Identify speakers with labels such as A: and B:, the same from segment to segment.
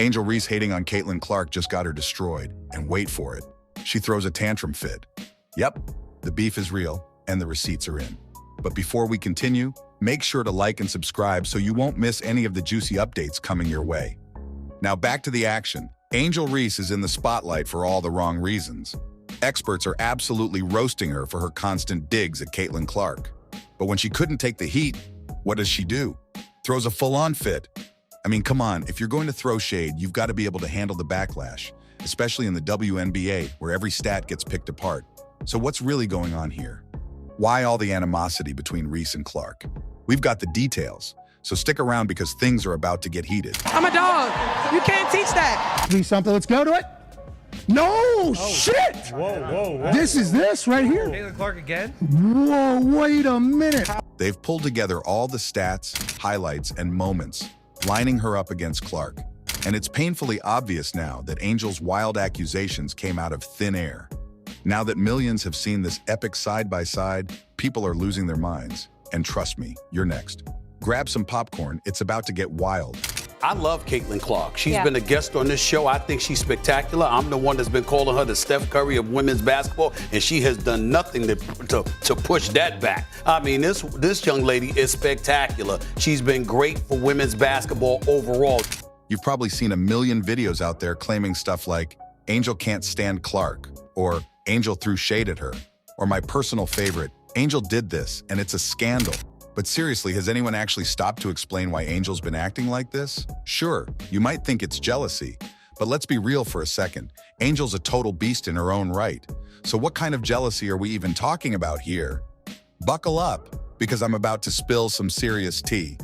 A: Angel Reese hating on Caitlin Clark just got her destroyed, and wait for it. She throws a tantrum fit. Yep, the beef is real, and the receipts are in. But before we continue, make sure to like and subscribe so you won't miss any of the juicy updates coming your way. Now back to the action. Angel Reese is in the spotlight for all the wrong reasons. Experts are absolutely roasting her for her constant digs at Caitlin Clark. But when she couldn't take the heat, what does she do? Throws a full-on fit. I mean, come on, if you're going to throw shade, you've got to be able to handle the backlash, especially in the WNBA, where every stat gets picked apart. So what's really going on here? Why all the animosity between Reese and Clark? We've got the details, so stick around because things are about to get heated.
B: I'm a dog. You can't teach that.
C: Do something, let's go to it. No, shit!
D: Whoa.
C: This is this right here.
D: Caitlin Clark again?
C: Whoa, wait a minute.
A: They've pulled together all the stats, highlights, and moments, lining her up against Clark. And it's painfully obvious now that Angel's wild accusations came out of thin air. Now that millions have seen this epic side-by-side, people are losing their minds. And trust me, you're next. Grab some popcorn, it's about to get wild.
E: I love Caitlin Clark. She's been a guest on this show. I think she's spectacular. I'm the one that's been calling her the Steph Curry of women's basketball, and she has done nothing to push that back. I mean, this young lady is spectacular. She's been great for women's basketball overall.
A: You've probably seen a million videos out there claiming stuff like, Angel can't stand Clark, or Angel threw shade at her, or my personal favorite, Angel did this, and it's a scandal. But seriously, has anyone actually stopped to explain why Angel's been acting like this? Sure, you might think it's jealousy, but let's be real for a second. Angel's a total beast in her own right. So what kind of jealousy are we even talking about here? Buckle up, because I'm about to spill some serious tea.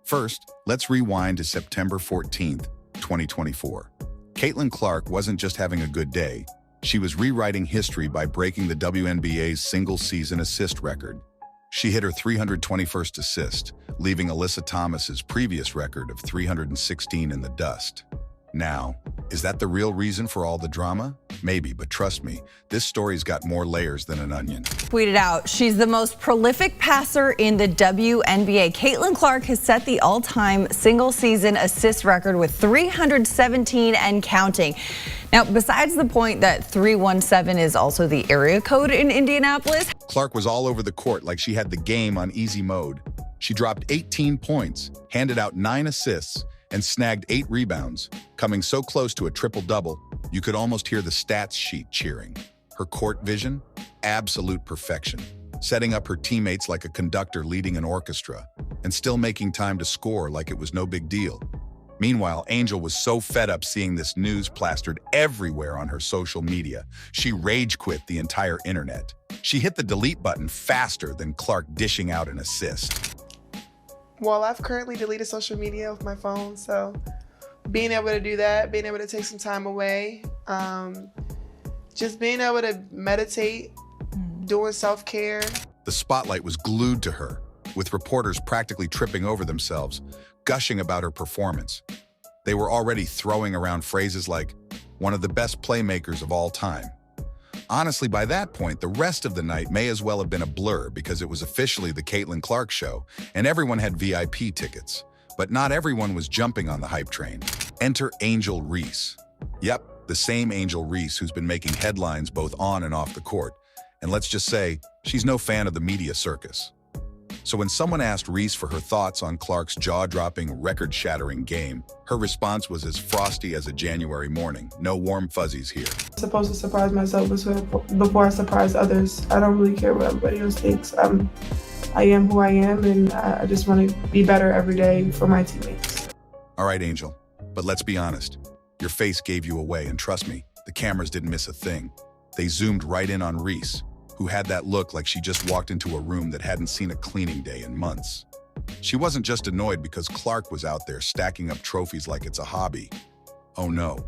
A: First, let's rewind to September 14th, 2024. Caitlin Clark wasn't just having a good day. She was rewriting history by breaking the WNBA's single-season assist record. She hit her 321st assist, leaving Alyssa Thomas's previous record of 316 in the dust. Now, is that the real reason for all the drama? Maybe, but trust me, this story's got more layers than an onion.
F: Tweeted out, she's the most prolific passer in the WNBA. Caitlin Clark has set the all-time single-season assist record with 317 and counting. Now, besides the point that 317 is also the area code in Indianapolis,
A: Clark was all over the court like she had the game on easy mode. She dropped 18 points, handed out 9 assists, and snagged 8 rebounds, coming so close to a triple-double, you could almost hear the stats sheet cheering. Her court vision? Absolute perfection, setting up her teammates like a conductor leading an orchestra, and still making time to score like it was no big deal. Meanwhile, Angel was so fed up seeing this news plastered everywhere on her social media, she rage quit the entire internet. She hit the delete button faster than Clark dishing out an assist.
G: Well, I've currently deleted social media off my phone, so being able to do that, being able to take some time away, just being able to meditate, doing self-care.
A: The spotlight was glued to her, with reporters practically tripping over themselves, gushing about her performance. They were already throwing around phrases like, one of the best playmakers of all time. Honestly, by that point, the rest of the night may as well have been a blur because it was officially the Caitlin Clark show, and everyone had VIP tickets. But not everyone was jumping on the hype train. Enter Angel Reese. Yep, the same Angel Reese who's been making headlines both on and off the court. And let's just say, she's no fan of the media circus. So when someone asked Reese for her thoughts on Clark's jaw-dropping, record-shattering game, her response was as frosty as a January morning. No warm fuzzies here.
G: I'm supposed to surprise myself before I surprise others. I don't really care what everybody else thinks. I am who I am, and I just want to be better every day for my teammates.
A: All right, Angel, but let's be honest. Your face gave you away, and trust me, the cameras didn't miss a thing. They zoomed right in on Reese, who had that look like she just walked into a room that hadn't seen a cleaning day in months. She wasn't just annoyed because Clark was out there stacking up trophies like it's a hobby. Oh no,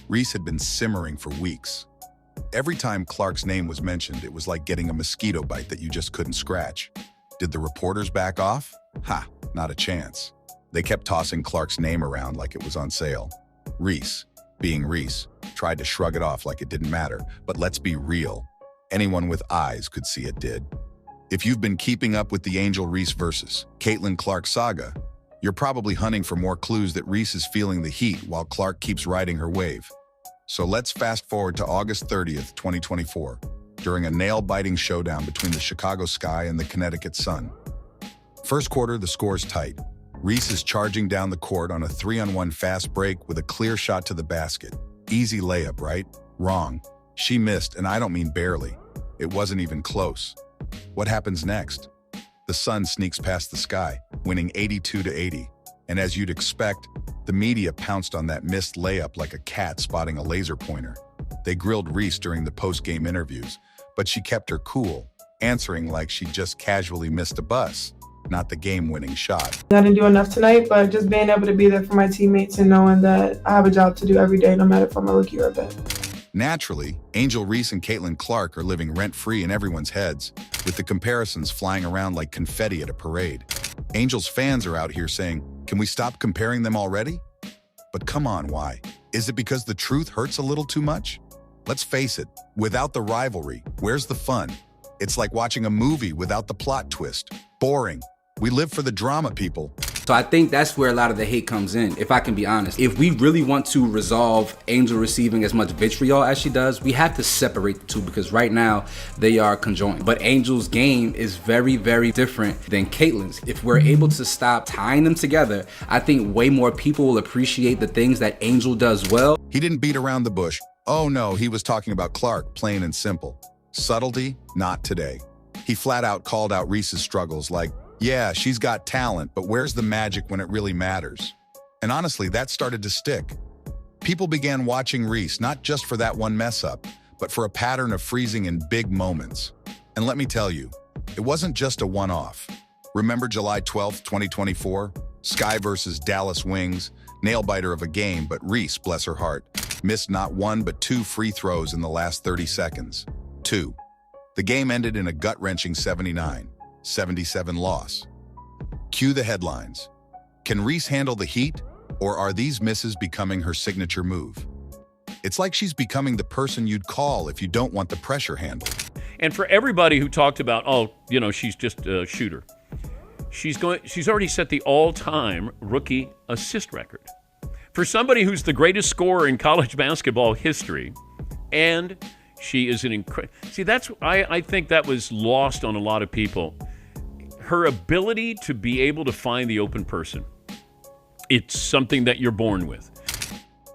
A: Reese had been simmering for weeks. Every time Clark's name was mentioned, it was like getting a mosquito bite that you just couldn't scratch. Did the reporters back off? Ha, not a chance. They kept tossing Clark's name around like it was on sale. Reese, being Reese, tried to shrug it off like it didn't matter, but let's be real. Anyone with eyes could see it did. If you've been keeping up with the Angel Reese versus Caitlin Clark saga, You're probably hunting for more clues that Reese is feeling the heat while Clark keeps riding her wave. So let's fast forward to August 30th, 2024, during a nail-biting showdown between the Chicago Sky and the Connecticut Sun. First quarter, the score's tight. Reese is charging down the court on a 3-on-1 fast break with a clear shot to the basket. Easy layup, right? Wrong. She missed, and I don't mean barely. It wasn't even close. What happens next? The Sun sneaks past the Sky, winning 82-80. And as you'd expect, the media pounced on that missed layup like a cat spotting a laser pointer. They grilled Reese during the post-game interviews, but she kept her cool, answering like she just casually missed a bus, not the game-winning shot.
G: I didn't do enough tonight, but just being able to be there for my teammates and knowing that I have a job to do every day, no matter if I'm a rookie or a vet.
A: Naturally, Angel Reese and Caitlin Clark are living rent-free in everyone's heads, with the comparisons flying around like confetti at a parade. Angel's fans are out here saying, "Can we stop comparing them already?" But come on, why? Is it because the truth hurts a little too much? Let's face it, without the rivalry, where's the fun? It's like watching a movie without the plot twist. Boring. We live for the drama, people.
D: So I think that's where a lot of the hate comes in, if I can be honest. If we really want to resolve Angel receiving as much vitriol as she does, we have to separate the two, because right now they are conjoined. But Angel's game is very, very different than Caitlin's. If we're able to stop tying them together, I think way more people will appreciate the things that Angel does well.
A: He didn't beat around the bush. Oh no, he was talking about Clark, plain and simple. Subtlety? Not today. He flat out called out Reese's struggles like, yeah, she's got talent, but where's the magic when it really matters? And honestly, that started to stick. People began watching Reese not just for that one mess up, but for a pattern of freezing in big moments. And let me tell you, it wasn't just a one-off. Remember July 12th, 2024? Sky versus Dallas Wings, nail-biter of a game, but Reese, bless her heart, missed not one but 2 free throws in the last 30 seconds. 2. The game ended in a gut-wrenching 79-77 loss. Cue the headlines. Can Reese handle the heat, or are these misses becoming her signature move? It's like she's becoming the person you'd call if you don't want the pressure handled.
H: And for everybody who talked about, oh, you know, she's just a shooter, she's already set the all-time rookie assist record. For somebody who's the greatest scorer in college basketball history, and she is an incredible... See, I think that was lost on a lot of people. Her ability to be able to find the open person. It's something that you're born with.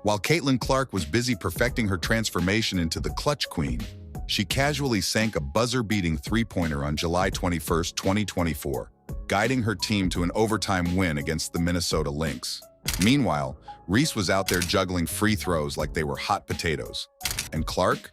A: While Caitlin Clark was busy perfecting her transformation into the clutch queen, she casually sank a buzzer-beating three-pointer on July 21st, 2024, guiding her team to an overtime win against the Minnesota Lynx. Meanwhile, Reese was out there juggling free throws like they were hot potatoes. And Clark?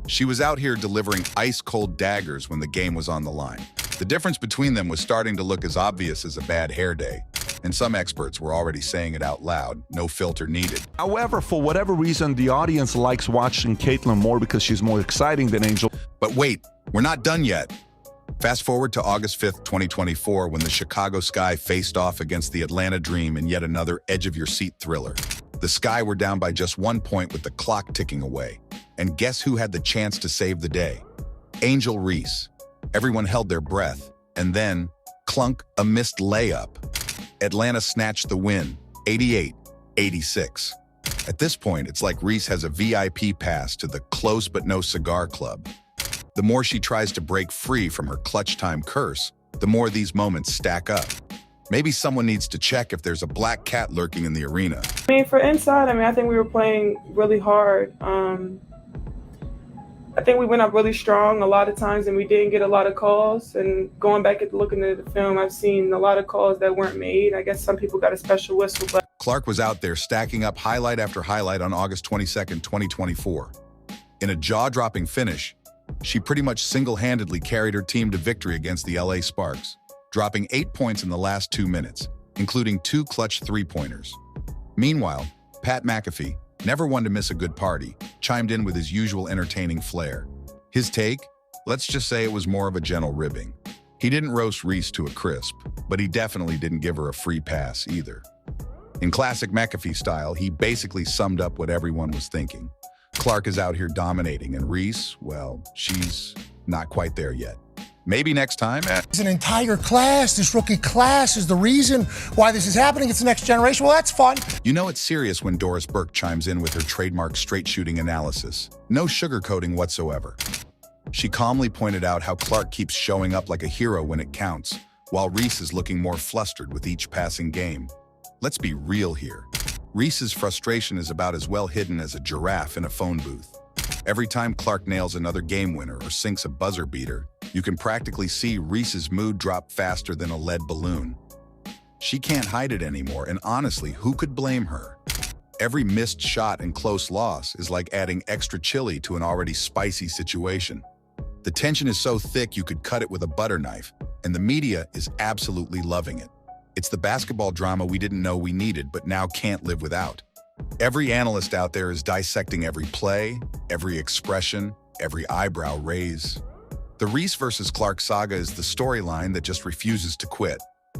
A: She was out here delivering ice-cold daggers when the game was on the line. The difference between them was starting to look as obvious as a bad hair day, and some experts were already saying it out loud, no filter needed.
C: However, for whatever reason, the audience likes watching Caitlin more because she's more exciting than Angel.
A: But wait, we're not done yet. Fast forward to August 5th, 2024, when the Chicago Sky faced off against the Atlanta Dream in yet another edge-of-your-seat thriller. The Sky were down by just 1 point with the clock ticking away. And guess who had the chance to save the day? Angel Reese. Everyone held their breath, and then, clunk, a missed layup. Atlanta snatched the win, 88-86. At this point, it's like Reese has a VIP pass to the close but no cigar club. The more she tries to break free from her clutch time curse, the more these moments stack up. Maybe someone needs to check if there's a black cat lurking in the arena.
G: I mean, for inside, I think we were playing really hard. I think we went up really strong a lot of times and we didn't get a lot of calls. And going back and looking at the film, I've seen a lot of calls that weren't made. I guess some people got a special whistle. But
A: Clark was out there stacking up highlight after highlight on August 22nd, 2024. In a jaw-dropping finish, she pretty much single-handedly carried her team to victory against the LA Sparks, dropping 8 points in the last 2 minutes, including 2 clutch three-pointers. Meanwhile, Pat McAfee, never one to miss a good party, chimed in with his usual entertaining flair. His take? Let's just say it was more of a gentle ribbing. He didn't roast Reese to a crisp, but he definitely didn't give her a free pass either. In classic McAfee style, he basically summed up what everyone was thinking. Clark is out here dominating, and Reese, well, she's not quite there yet. Maybe next time at...
I: It's an entire class. This rookie class is the reason why this is happening. It's the next generation. Well, that's fun.
A: You know it's serious when Doris Burke chimes in with her trademark straight-shooting analysis. No sugarcoating whatsoever. She calmly pointed out how Clark keeps showing up like a hero when it counts, while Reese is looking more flustered with each passing game. Let's be real here. Reese's frustration is about as well hidden as a giraffe in a phone booth. Every time Clark nails another game winner or sinks a buzzer beater, you can practically see Reese's mood drop faster than a lead balloon. She can't hide it anymore, and honestly, who could blame her? Every missed shot and close loss is like adding extra chili to an already spicy situation. The tension is so thick you could cut it with a butter knife, and the media is absolutely loving it. It's the basketball drama we didn't know we needed, but now can't live without. Every analyst out there is dissecting every play, every expression, every eyebrow raise. The Reese versus Clark saga is the storyline that just refuses to quit.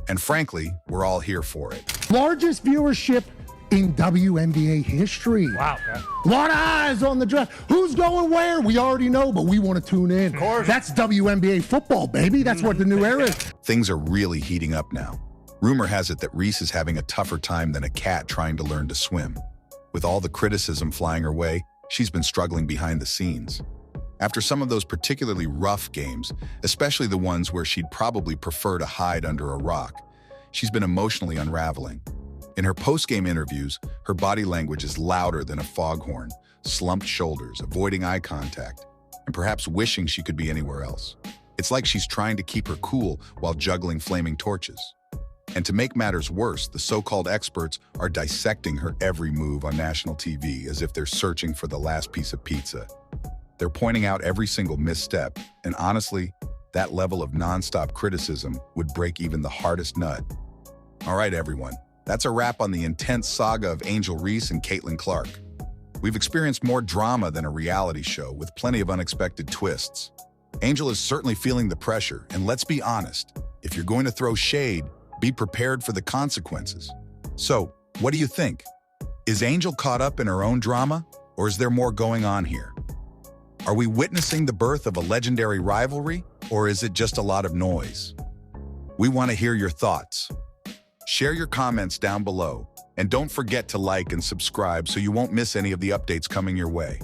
A: And frankly, we're all here for it.
I: Largest viewership in WNBA history.
J: Wow.
I: A lot of eyes on the draft. Who's going where? We already know, but we want to tune in. Of course. That's WNBA football, baby. That's what the new era is.
A: Things are really heating up now. Rumor has it that Reese is having a tougher time than a cat trying to learn to swim. With all the criticism flying her way, she's been struggling behind the scenes. After some of those particularly rough games, especially the ones where she'd probably prefer to hide under a rock, she's been emotionally unraveling. In her post-game interviews, her body language is louder than a foghorn, slumped shoulders, avoiding eye contact, and perhaps wishing she could be anywhere else. It's like she's trying to keep her cool while juggling flaming torches. And to make matters worse, the so-called experts are dissecting her every move on national TV as if they're searching for the last piece of pizza. They're pointing out every single misstep, and honestly, that level of nonstop criticism would break even the hardest nut. All right, everyone, that's a wrap on the intense saga of Angel Reese and Caitlin Clark. We've experienced more drama than a reality show with plenty of unexpected twists. Angel is certainly feeling the pressure, and let's be honest, if you're going to throw shade, be prepared for the consequences. So, what do you think? Is Angel caught up in her own drama, or is there more going on here? Are we witnessing the birth of a legendary rivalry, or is it just a lot of noise? We want to hear your thoughts. Share your comments down below, and don't forget to like and subscribe so you won't miss any of the updates coming your way.